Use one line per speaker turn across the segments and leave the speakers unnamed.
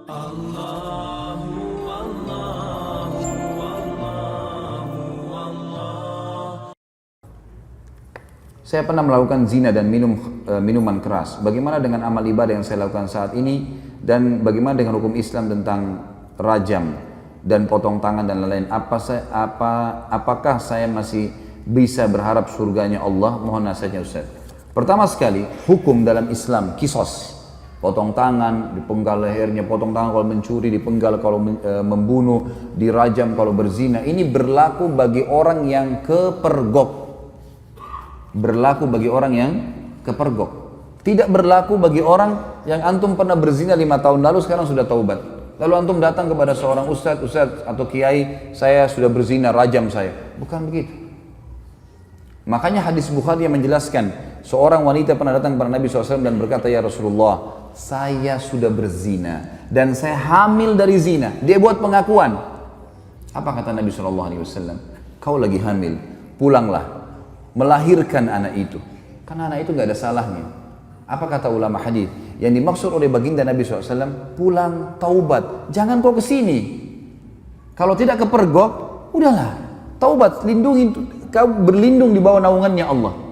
Saya pernah melakukan zina dan minum minuman keras. Bagaimana dengan amal ibadah yang saya lakukan saat ini, dan bagaimana dengan hukum Islam tentang rajam dan potong tangan dan lain-lain? Apakah saya masih bisa berharap surganya Allah? Mohon nasihatnya Ustaz. Pertama sekali, hukum dalam Islam kisos. Potong tangan, dipenggal lehernya, potong tangan kalau mencuri, dipenggal kalau membunuh, dirajam kalau berzina. Ini berlaku bagi orang yang kepergok. Berlaku bagi orang yang kepergok. Tidak berlaku bagi orang yang antum pernah berzina 5 tahun lalu, sekarang sudah taubat. Lalu antum datang kepada seorang ustadz atau kiai, saya sudah berzina, rajam saya. Bukan begitu. Makanya hadis Bukhari yang menjelaskan, seorang wanita pernah datang kepada Nabi SAW dan berkata, ya Rasulullah, saya sudah berzina dan saya hamil dari zina. Dia buat pengakuan. Apa kata Nabi SAW? Kau lagi hamil, pulanglah, melahirkan anak itu, karena anak itu nggak ada salahnya. Apa kata ulama hadis? Yang dimaksud oleh baginda Nabi SAW, pulang taubat, jangan kau kesini. Kalau tidak kepergok, udahlah, taubat, lindungi, kau berlindung di bawah naungannya Allah.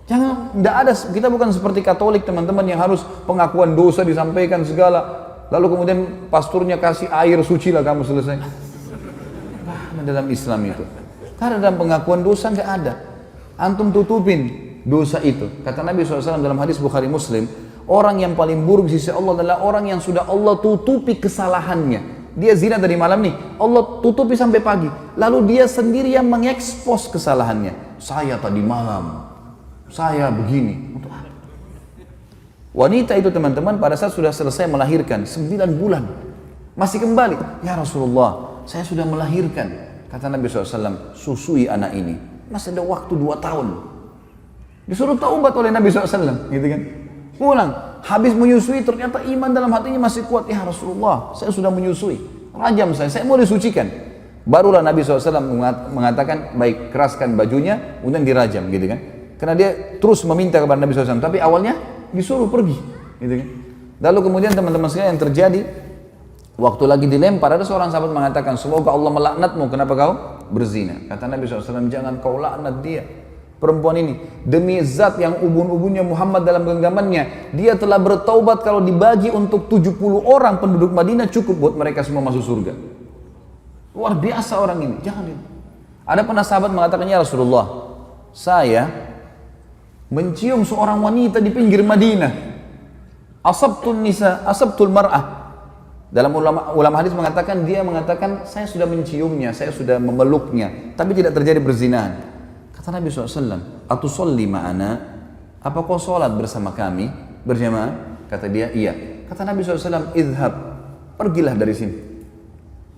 Jangan, tidak ada, kita bukan seperti Katolik teman-teman yang harus pengakuan dosa disampaikan segala, lalu kemudian pasturnya kasih air suci lah kamu selesai. Nah, dalam Islam itu, karena dalam pengakuan dosa nggak ada. Antum tutupin dosa itu. Kata Nabi SAW dalam hadis Bukhari Muslim, orang yang paling buruk di sisi Allah adalah orang yang sudah Allah tutupi kesalahannya. Dia zina tadi malam nih, Allah tutupi sampai pagi, lalu dia sendiri yang mengekspos kesalahannya. Saya tadi malam, saya begini. Untuk apa? Wanita itu teman-teman pada saat sudah selesai melahirkan 9 bulan, masih kembali, ya Rasulullah, saya sudah melahirkan. Kata Nabi SAW, susui anak ini. Masih ada waktu 2 tahun. Disuruh taubat oleh Nabi SAW, gitu kan? Pulang, habis menyusui ternyata iman dalam hatinya masih kuat. Ya Rasulullah, saya sudah menyusui, rajam saya mau disucikan. Barulah Nabi SAW mengatakan, baik, keraskan bajunya, kemudian dirajam, gitu kan? Karena dia terus meminta kepada Nabi SAW, tapi awalnya disuruh pergi, gitu kan? Lalu kemudian teman-teman sekalian yang terjadi, waktu lagi dilempar, ada seorang sahabat mengatakan, semoga Allah melaknatmu, kenapa kau berzina? Kata Nabi SAW, jangan kau laknat dia, perempuan ini, demi zat yang ubun-ubunnya Muhammad dalam genggamannya, dia telah bertaubat, kalau dibagi untuk 70 orang penduduk Madinah cukup buat mereka semua masuk surga. Luar biasa orang ini, jangan itu. Ada pernah sahabat mengatakan, ya Rasulullah, saya mencium seorang wanita di pinggir Madinah, asabtul mar'ah. Dalam ulama hadis mengatakan, dia mengatakan, saya sudah menciumnya, saya sudah memeluknya, tapi tidak terjadi perzinahan. Kata Nabi SAW, atusolli ma'ana, apa kau sholat bersama kami berjamaah? Kata dia, iya. Kata Nabi SAW, idhab, pergilah dari sini.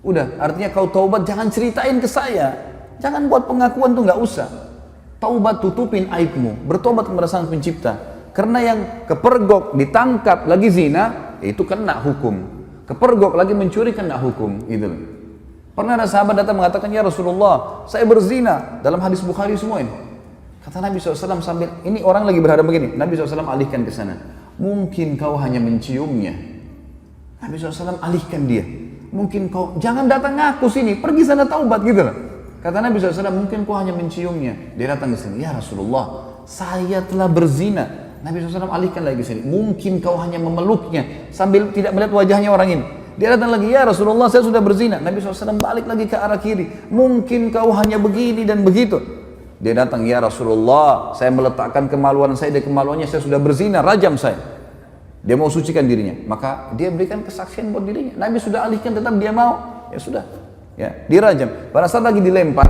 Udah, artinya kau taubat, jangan ceritain ke saya, jangan buat pengakuan tuh, nggak usah. Taubat, tutupin aibmu, bertobat kepada Sang Pencipta. Karena yang kepergok, ditangkap lagi zina, itu kena hukum. Kepergok lagi mencuri, kena hukum, gitu loh. Pernah ada sahabat datang mengatakan, ya Rasulullah, saya berzina, dalam hadis Bukhari semua ini. Kata Nabi SAW sambil, ini orang lagi berhadap begini, Nabi SAW alihkan ke sana. Mungkin kau hanya menciumnya. Nabi SAW alihkan dia. Mungkin kau, jangan datang ngaku sini, pergi sana taubat, gitu loh. Kata Nabi SAW, mungkin kau hanya menciumnya. Dia datang ke sini, ya Rasulullah, saya telah berzina. Nabi SAW alihkan lagi ke sini, mungkin kau hanya memeluknya, sambil tidak melihat wajahnya orang ini. Dia datang lagi, ya Rasulullah, saya sudah berzina. Nabi SAW balik lagi ke arah kiri, mungkin kau hanya begini dan begitu. Dia datang, ya Rasulullah, saya meletakkan kemaluan saya dan kemaluannya, saya sudah berzina, rajam saya. Dia mau sucikan dirinya, maka dia berikan kesaksian buat dirinya. Nabi sudah alihkan, tetap dia mau, ya sudah, ya dirajam. Pada saat lagi dilempar,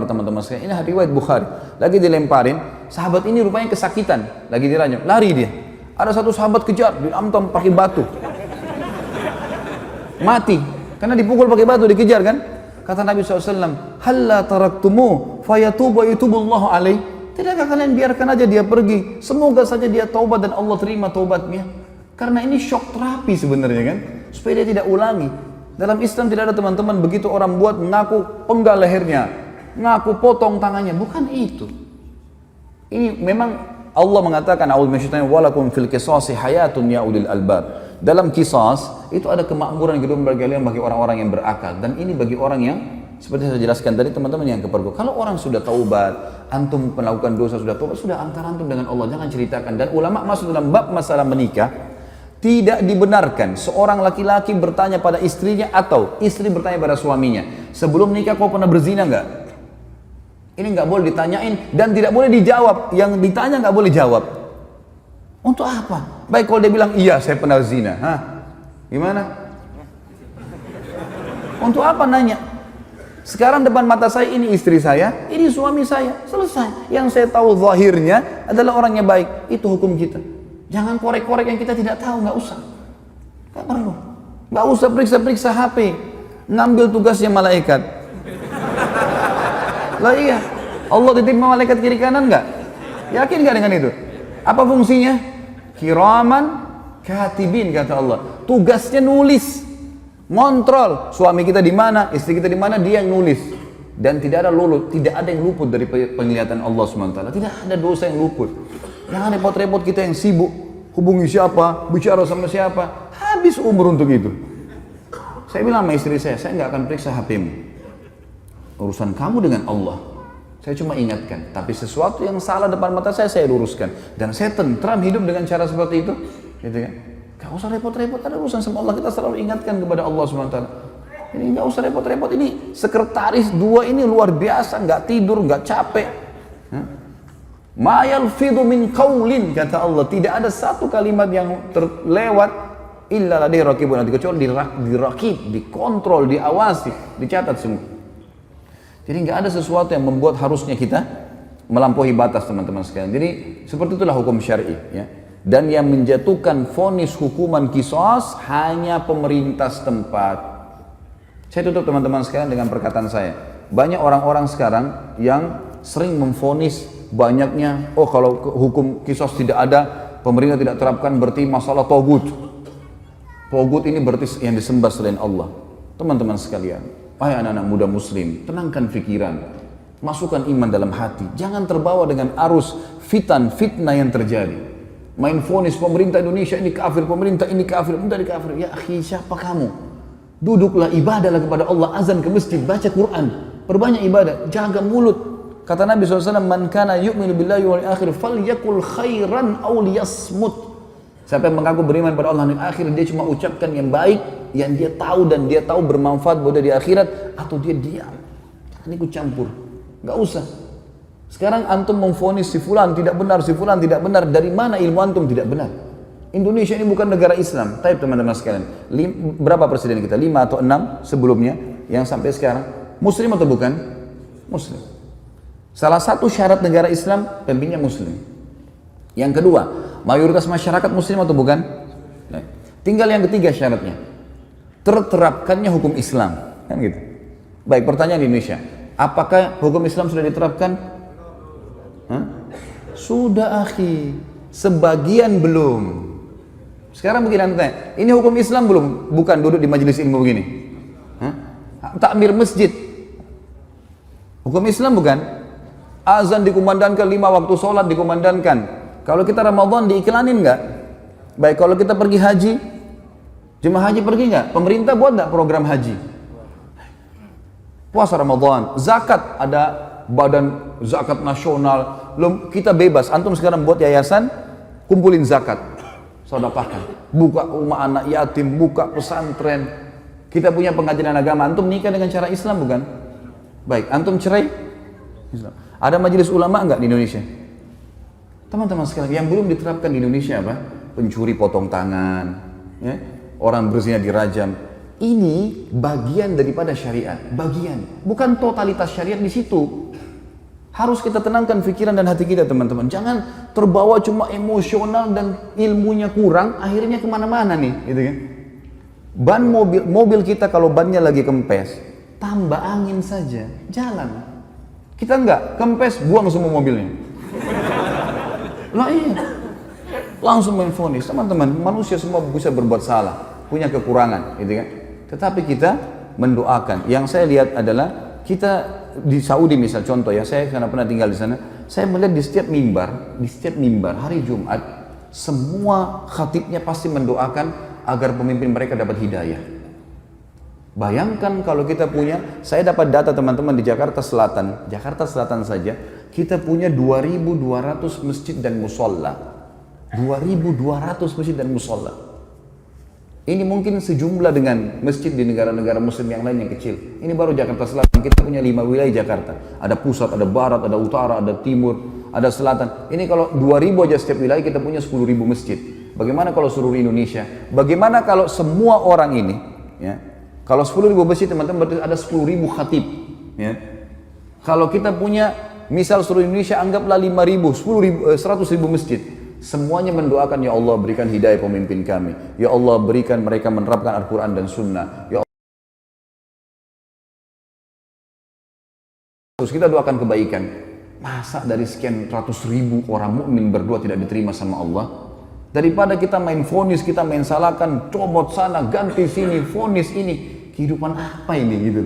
teman-teman sekalian, ini riwayat Bukhari, lagi dilemparin, sahabat ini rupanya kesakitan, lagi dirajam, lari dia. Ada satu sahabat kejar, diamtam pakai batu, mati, karena dipukul pakai batu, dikejar kan. Kata Nabi SAW, halla taraktumu fayatubu yatubullahu alaih. Tidakkah kalian biarkan aja dia pergi, semoga saja dia taubat dan Allah terima taubatnya. Karena ini shock terapi sebenarnya kan, supaya dia tidak ulangi. Dalam Islam tidak ada teman-teman begitu orang buat mengaku penggal lehernya, ngaku potong tangannya, bukan itu. Ini memang Allah mengatakan, a'udzu minasyaitonir walakum fil qisasi hayatun ya ulil albab. dalam qisas itu ada kemakmuran yang kedua bagi orang-orang yang berakal, dan ini bagi orang yang seperti saya jelaskan tadi teman-teman yang kepergok. Kalau orang sudah taubat, antum melakukan dosa sudah taubat, sudah antara antum dengan Allah, jangan ceritakan. Dan ulama masuk dalam bab masalah menikah, tidak dibenarkan seorang laki-laki bertanya pada istrinya atau istri bertanya pada suaminya, sebelum nikah kau pernah berzina nggak? Ini nggak boleh ditanyain dan tidak boleh dijawab. Yang ditanya nggak boleh jawab. Untuk apa? Baik kalau dia bilang iya saya pernah zina, gimana? Untuk apa nanya? Sekarang depan mata saya ini istri saya, ini suami saya, selesai. Yang saya tahu zahirnya adalah orangnya baik, itu hukum kita. Jangan korek-korek yang kita tidak tahu, nggak usah. Nggak perlu. Nggak usah periksa-periksa HP, ngambil tugasnya malaikat. Lah iya, Allah titip malaikat kiri kanan nggak? Yakin nggak dengan itu? Apa fungsinya? Kiraman katibin kata Allah. Tugasnya nulis. Ngontrol suami kita di mana, istri kita di mana, dia yang nulis. Dan tidak ada yang luput dari penglihatan Allah SWT. Tidak ada dosa yang luput. Jangan repot-repot kita yang sibuk hubungi siapa, bicara sama siapa, habis umur untuk itu. Saya bilang sama istri saya nggak akan periksa HP-mu. Urusan kamu dengan Allah. Saya cuma ingatkan, tapi sesuatu yang salah depan mata saya luruskan. Dan saya tentram hidup dengan cara seperti itu, gitu kan? Gak usah repot-repot, ada urusan sama Allah, kita selalu ingatkan kepada Allah SWT. Ini gak usah repot-repot, ini sekretaris dua ini luar biasa, gak tidur, gak capek. Ma yalfidhu min qaulin, kata Allah, tidak ada satu kalimat yang terlewat illa ladaihi raqibun atid, kecuali dirakib, dikontrol, diawasi, dicatat semua. Jadi gak ada sesuatu yang membuat harusnya kita melampaui batas, teman-teman sekalian. Jadi seperti itulah hukum syar'i, ya. Dan yang menjatuhkan vonis hukuman qisas hanya pemerintah setempat. Saya tutup teman-teman sekalian dengan perkataan saya. Banyak orang-orang sekarang yang sering memvonis banyaknya, oh kalau hukum qisas tidak ada, pemerintah tidak terapkan, berarti masalah togut. Togut ini berarti yang disembah selain Allah. Teman-teman sekalian, wahai anak-anak muda muslim, tenangkan pikiran, masukkan iman dalam hati. Jangan terbawa dengan arus fitnah yang terjadi. Main vonis pemerintah Indonesia ini kafir, pemerintah ini kafir, Ya akhi, siapa kamu? Duduklah, ibadahlah kepada Allah, azan ke masjid, baca Quran, perbanyak ibadah, jaga mulut. Kata Nabi SAW, man kana yu'minu billahi wal akhir falyakul khairan aw liyasmut. Siapa yang mengaku beriman pada Allah dan akhir, dia cuma ucapkan yang baik, yang dia tahu dan dia tahu bermanfaat buat dia di akhirat, atau dia diam. Jangan ikut campur, nggak usah. Sekarang antum memvonis si fulan tidak benar, si fulan tidak benar. Dari mana ilmu antum tidak benar? Indonesia ini bukan negara Islam. Tapi teman-teman sekalian, berapa presiden kita? 5 atau 6 sebelumnya yang sampai sekarang muslim atau bukan? Muslim. Salah satu syarat negara Islam pemimpinnya muslim. Yang kedua, mayoritas masyarakat muslim atau bukan? Nah, tinggal yang ketiga syaratnya, terterapkannya hukum Islam, kan gitu. Baik, pertanyaan di Indonesia, apakah hukum Islam sudah diterapkan? Sudah akhi, sebagian belum. Sekarang begini anda tanya, ini hukum Islam belum? Bukan duduk di majelis ilmu begini. Takmir masjid, hukum Islam bukan? Azan dikumandangkan, 5 waktu sholat dikumandangkan. Kalau kita Ramadan diiklanin nggak? Baik, kalau kita pergi haji, jemaah haji pergi nggak? Pemerintah buat nggak program haji? Puasa Ramadan, zakat, ada badan zakat nasional. Kita bebas, antum sekarang buat yayasan, kumpulin zakat, sedekahkan, buka rumah anak yatim, buka pesantren. Kita punya pengajian agama, antum nikah dengan cara Islam bukan? Baik, antum cerai Islam. Ada majelis ulama enggak di Indonesia? Teman-teman sekalian, yang belum diterapkan di Indonesia apa? Pencuri potong tangan, ya? Orang berzina dirajam. Ini bagian daripada syariat, bagian, bukan totalitas syariat di situ. Harus kita tenangkan pikiran dan hati kita, teman-teman. Jangan terbawa cuma emosional dan ilmunya kurang, akhirnya kemana-mana nih, gitu kan? Ban mobil kita kalau bannya lagi kempes, tambah angin saja, jalan. Kita enggak, kempes, buang semua mobilnya. Lah iya, langsung main vonis. Teman-teman, manusia semua bisa berbuat salah, punya kekurangan, gitu kan? Tetapi kita mendoakan. Yang saya lihat adalah kita di Saudi misal contoh ya, saya karena pernah tinggal di sana, saya melihat di setiap mimbar hari Jumat, semua khatibnya pasti mendoakan agar pemimpin mereka dapat hidayah. Bayangkan kalau kita punya, saya dapat data teman-teman di Jakarta Selatan saja, kita punya 2.200 masjid dan musola. 2.200 masjid dan musola. Ini mungkin sejumlah dengan masjid di negara-negara muslim yang lain yang kecil. Ini baru Jakarta Selatan, kita punya 5 wilayah Jakarta. Ada pusat, ada barat, ada utara, ada timur, ada selatan. Ini kalau 2.000 aja setiap wilayah kita punya 10.000 masjid. Bagaimana kalau seluruh Indonesia? Bagaimana kalau semua orang ini, ya, kalau 10.000 masjid teman-teman berarti ada 10.000 khatib, ya. Kalau kita punya misal seluruh Indonesia anggaplah 5.000, 10.000, 100.000 masjid. Semuanya mendoakan, ya Allah berikan hidayah pemimpin kami. Ya Allah berikan mereka menerapkan Al-Quran dan Sunnah. Ya Allah. Terus kita doakan kebaikan. Masa dari sekian ratus ribu orang mukmin berdoa tidak diterima sama Allah? Daripada kita main vonis, kita main salahkan, comot sana, ganti sini, vonis ini. Kehidupan apa ini gitu?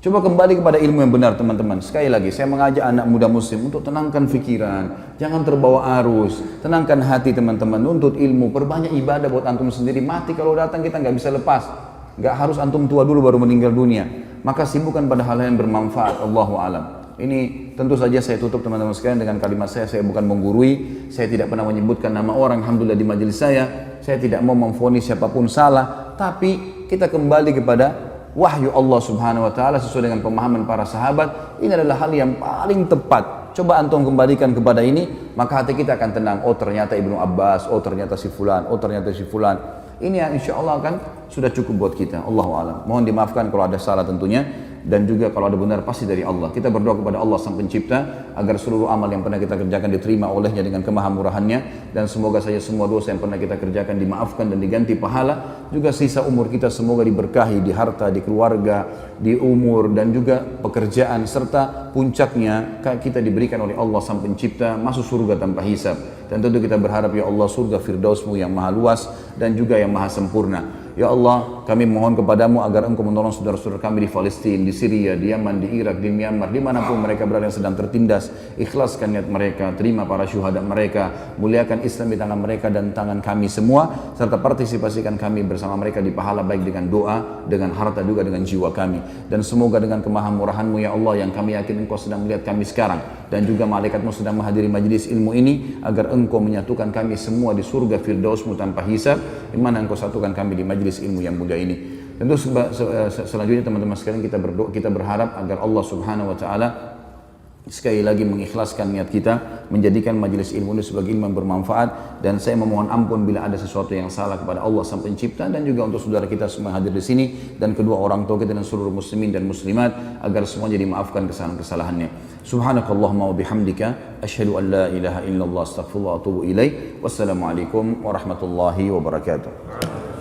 Coba kembali kepada ilmu yang benar teman-teman. Sekali lagi saya mengajak anak muda muslim untuk tenangkan pikiran, jangan terbawa arus, tenangkan hati teman-teman, nuntut ilmu, perbanyak ibadah buat antum sendiri. Mati kalau datang kita nggak bisa lepas, nggak harus antum tua dulu baru meninggal dunia. Maka sibukkan pada hal yang bermanfaat. Allahu alam. Ini tentu saja saya tutup teman-teman sekalian dengan kalimat saya bukan menggurui, saya tidak pernah menyebutkan nama orang, alhamdulillah di majelis saya tidak mau memvonis siapapun salah, tapi kita kembali kepada wahyu Allah subhanahu wa ta'ala sesuai dengan pemahaman para sahabat. Ini adalah hal yang paling tepat. Coba antum kembalikan kepada ini, maka hati kita akan tenang. Oh ternyata Ibnu Abbas, oh ternyata si fulan, oh ternyata si fulan. Ini yang insya Allah kan sudah cukup buat kita. Allahu a'lam. Mohon dimaafkan kalau ada salah tentunya. Dan juga kalau ada benar pasti dari Allah. Kita berdoa kepada Allah Sang Pencipta agar seluruh amal yang pernah kita kerjakan diterima olehnya dengan kemahamurahannya, dan semoga saja semua dosa yang pernah kita kerjakan dimaafkan dan diganti pahala. Juga sisa umur kita semoga diberkahi di harta, di keluarga, di umur, dan juga pekerjaan, serta puncaknya kita diberikan oleh Allah Sang Pencipta masuk surga tanpa hisab. Dan tentu kita berharap ya Allah surga Firdausmu yang maha luas dan juga yang maha sempurna. Ya Allah, kami mohon kepadamu agar Engkau menolong saudara-saudara kami di Palestina, di Syria, di Yaman, di Irak, di Myanmar, dimanapun mereka berada yang sedang tertindas. Ikhlaskan niat mereka, terima para syuhada mereka, muliakan Islam di tangan mereka dan tangan kami semua, serta partisipasikan kami bersama mereka di pahala baik dengan doa, dengan harta, juga dengan jiwa kami. Dan semoga dengan kemahamurahan-Mu ya Allah, yang kami yakin Engkau sedang melihat kami sekarang, dan juga malaikat-Mu sedang menghadiri majlis ilmu ini, agar Engkau menyatukan kami semua di surga Firdaus-Mu tanpa hisab, di mana Engkau satukan kami di majlis ilmu yang mulia ini. Tentu selanjutnya teman-teman sekalian kita berharap agar Allah Subhanahu wa taala sekali lagi mengikhlaskan niat kita, menjadikan majelis ilmu ini sebagai ilmu yang bermanfaat. Dan saya memohon ampun bila ada sesuatu yang salah kepada Allah Sang Pencipta, dan juga untuk saudara kita semua hadir di sini, dan kedua orang tua kita dan seluruh muslimin dan muslimat, agar semuanya dimaafkan kesalahan-kesalahannya. Subhanakallahumma wa bihamdika asyhadu an la ilaha illallah astaghfirullah wa atubu ilaik. Wassalamualaikum warahmatullahi wabarakatuh.